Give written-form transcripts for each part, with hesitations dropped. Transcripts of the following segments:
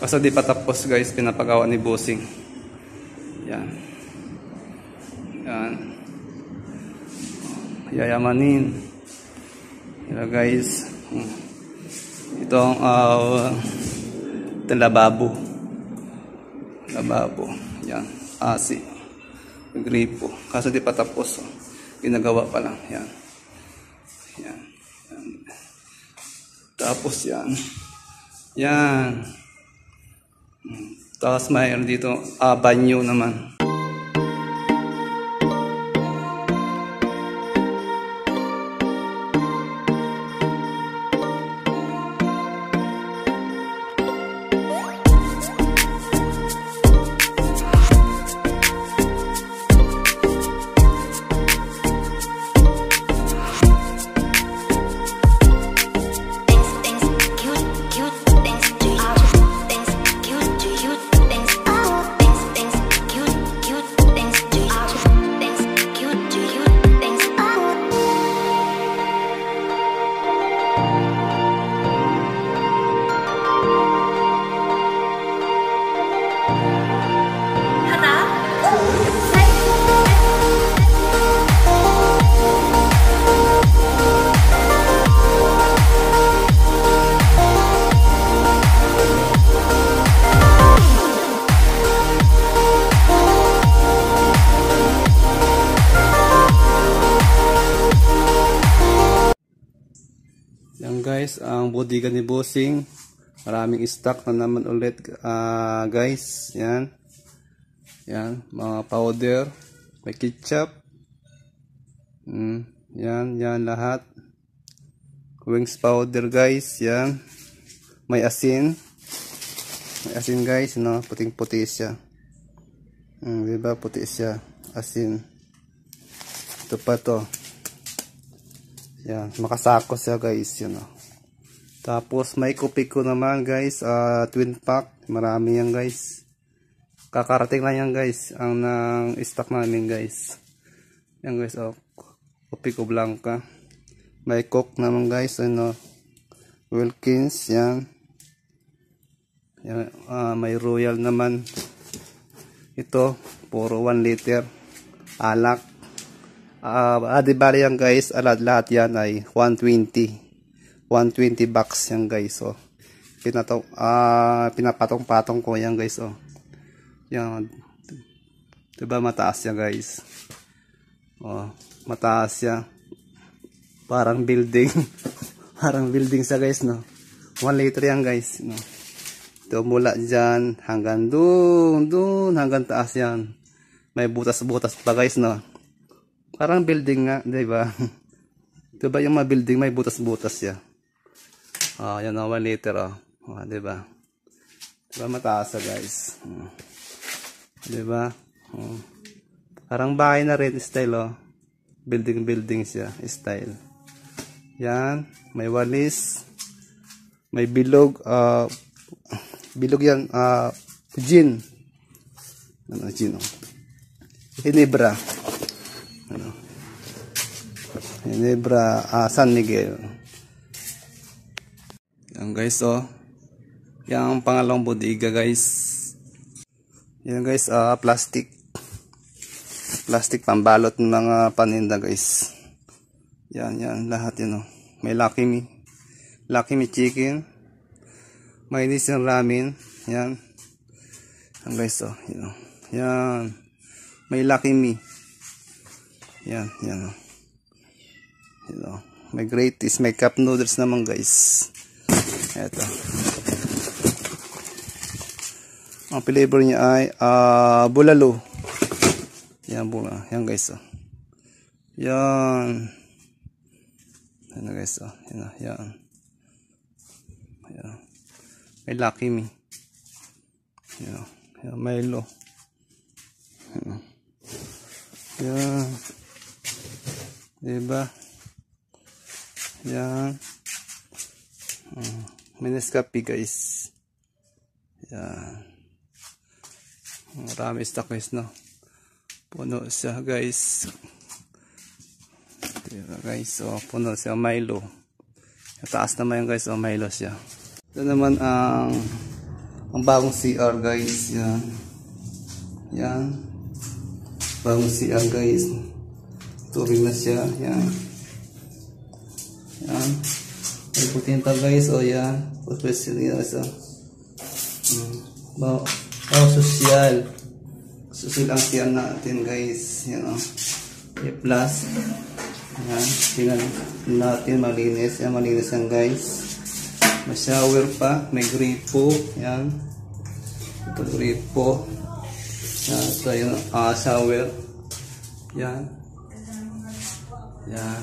Kaso di pa tapos guys, pinapagawa ni bossing. Yan. Yan. Yayamanin. Yan guys. Ito ang lababo. Lababo. Yan. Asi. Gripo. Kaso di pa tapos. Ginagawa pa lang. Yan. Yan. Yan. Tapos yan. Yan. Tapos mayroon dito banyo naman. Yan guys, ang bodega ni bossing. Maraming stock na naman ulit guys. Yan. Yan, mga powder. May ketchup. Yan, yan lahat. Wings powder guys. Yan. May asin. May asin guys, no? Puting-puti siya. Diba? Puti siya. Asin. Ito pa to. Yan, makasako siya guys, yun o. Tapos may Kopiko naman guys, twin pack, marami yan guys. Kakarating lang yan guys, ang nang stock namin guys. Yan guys, Kopiko Blanca. May Coke naman guys, ano, Wilkins, yan. Yan, may Royal naman. Ito, puro 1 liter, alak. Di bali yan guys, lahat yan ay 120 bucks yan guys. So pinapatong-patong ko yan guys. Yan, diba mataas yan guys. Mataas yan, parang building. Parang building sa guys, no. 1 liter yan guys, no. Ito mula dyan hanggang dun hanggang taas yan. May butas-butas pa guys, no. Parang building nga, diba? Diba yung mga building may butas-butas siya. Yan o, 1 liter o. Diba? Diba mataas guys? Diba? Parang bahay na rin style o. Building siya, style. Yan, may walis. May bilog. Bilog yan, gin. Ano, gin o. Hinebra. Hinebra, San Miguel. Yan guys, yan ang pangalawang bodega guys. Yan guys, plastic pambalot ng mga paninda guys. Yan lahat yun. May Lucky Me chicken. May Nissan ramen. Yan guys, yan. May Lucky Me. Yan. May Greaties, may cup noodles naman guys. Eto. Ang flavor niya ay bulalo. Yan guys. Yan. Yan guys. Yan. May Lucky Me. Yan. Milo. Yan. Diba? Yan. May Nescafe guys. Yan. Marami stock guys, no. Puno siya guys. Diba guys, puno siya. Milo. Taas naman yung guys, Milo siya. Ito naman ang ang bagong CR guys. Yan. Yan. Bagong CR guys. Tubig na siya. Yan. Yan. May putinta guys. O yan. Professional siya. Social. Social ang CR natin guys. Yan o. Plus. Yan. Tingnan natin. Malinis. Yan. Malinis yan guys. May shower pa. May gripo. Yan. Ito gripo. Yan. So yun. Shower. Yan. Yan.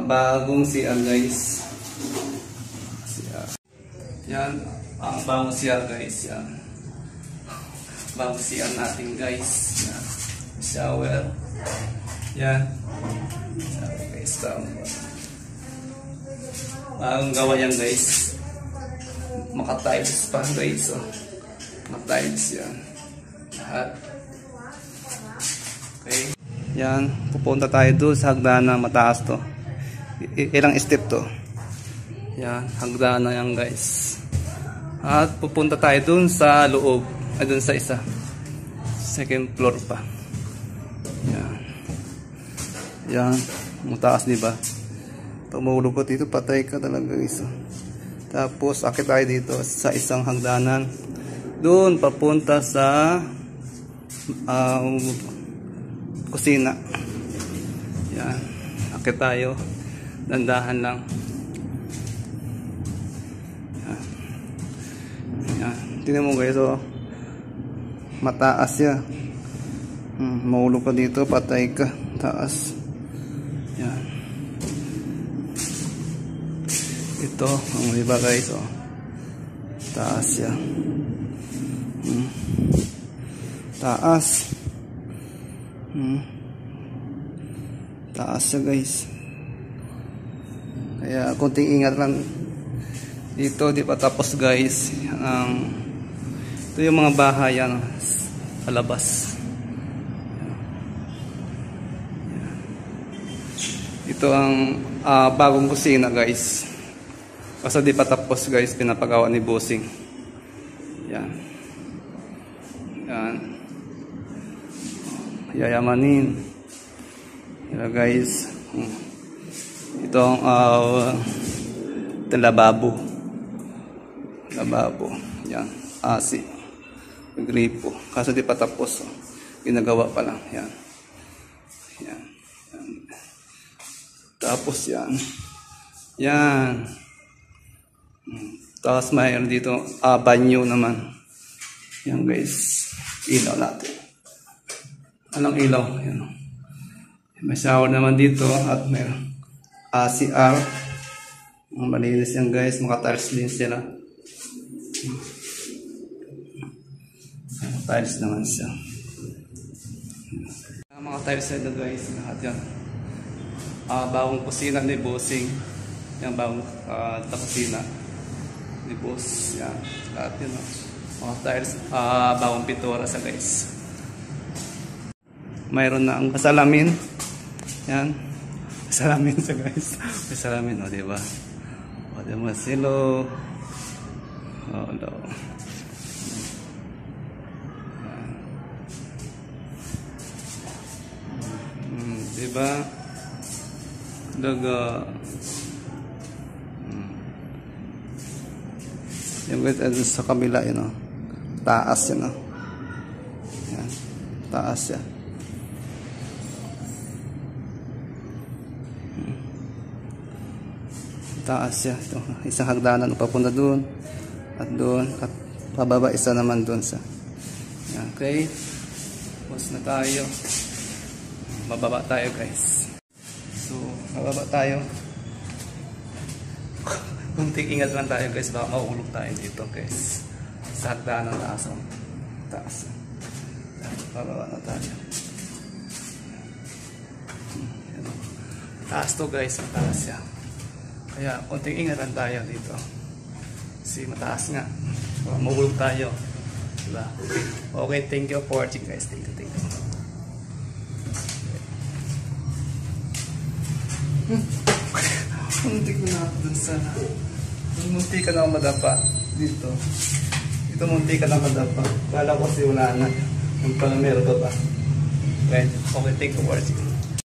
Bagong CR guys. CR. Yan. Ang bagong CR guys. Yan. Bagong CR natin guys. Yan. Shower. Yan. Shower guys. Bagong gawa yan guys. Maka-tiles pa guys. Oh. Maka-tiles yan. Lahat. Okay. Yan. Pupunta tayo doon sa hagdanan. Mataas to. Ilang step to. Yan. Hagdanan yan guys. At pupunta tayo doon sa loob. Ay doon sa isa. Second floor pa. Yan. Yan. Mataas diba? Tumulog ko dito. Patay ka talaga guys. Tapos akit tayo dito sa isang hagdanan. Doon papunta sa kusina. Yan. Akit tayo. Dandahan lang. Yan. Yan. Tingnan mo guys. Oh. Mataas siya. Maulog ka dito. Patay ka. Taas. Yan. Ito. Ang iba guys. Oh. Taas siya. Taas. Taas siya guys. Kaya konting ingat lang dito. Di pa tapos guys. Ito yung mga bahay yan. Sa labas. Ito ang bagong kusina guys. Kasi di pa tapos guys. Pinapagawa ni Bossing. Yan. Yan. Yayamanin. Yan guys. Ito ang lababo. Lababo. Yan. Asi. Gripo. Kaso di pa tapos. Oh. Ginagawa pa lang. Yan. Yan. Yan. Tapos yan. Yan. Tapos mayroon dito banyo naman. Yan guys. Ilaw natin. Anong ilaw? Yan. May shower naman dito at may CR. Malinis yan guys. Maka-tiles din sila. Tiles naman siya. Mga tiles na guys. Lahat yan. Bagong kusina ni Bossing. Yan bagong kusina ni Boss. Yan. Lahat yun. Mga tiles. Bagong pintura sa guys. Mayroon na ang salamin. Yan. Salamin sa guys. May salamin, o diba? O diba, silo. O, no. Diba? Daga. Yung guys, sa kabila, yun o. Taas yun o. Yan. Taas yan. Taas siya. Ito, isang hagdanan papunta doon at doon at pababa isa naman doon sa. Yan, okay. Tapos na tayo. Bababa tayo guys. So, bababa tayo. Kunting ingat lang tayo guys. Baka mahulog tayo dito guys. Sa hagdanan taas. Taas. Bababa na tayo. Taas to guys. Taas siya. Kaya, konting ingatan tayo dito. Kasi mataas nga. Mahulog tayo. Diba? Okay, thank you for watching guys. Thank you, thank you. Hindi ko na dun sa Munti ka na madapa dito. Dito munti ka na madapa. Kala ko kasi wala na. Yung pala meron pa ba? Okay, thank you for watching.